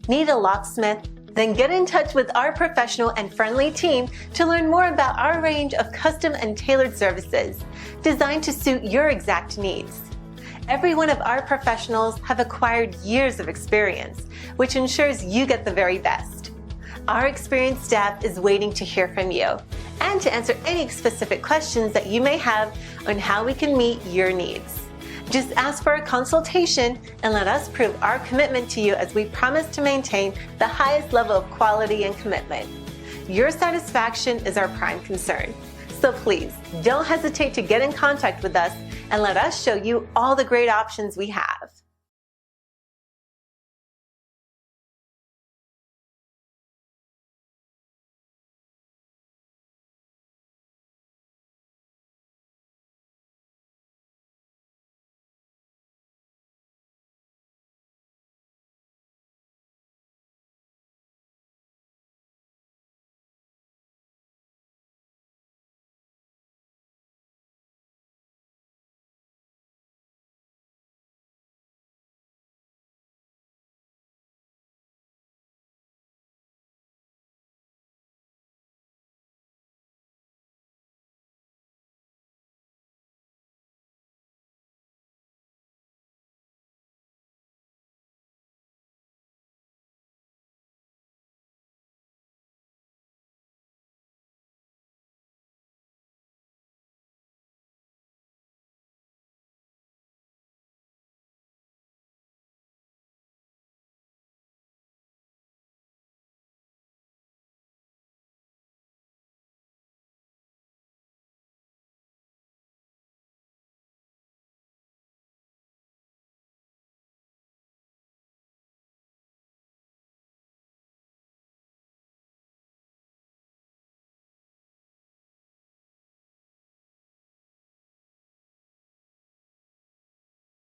Need a locksmith? Then get in touch with our professional and friendly team to learn more about our range of custom and tailored services designed to suit your exact needs. Every one of our professionals have acquired years of experience, which ensures you get the very best. Our experienced staff is waiting to hear from you and to answer any specific questions that you may have on how we can meet your needs. Just ask for a consultation and let us prove our commitment to you as we promise to maintain the highest level of quality and commitment. Your satisfaction is our prime concern. So please, don't hesitate to get in contact with us and let us show you all the great options we have.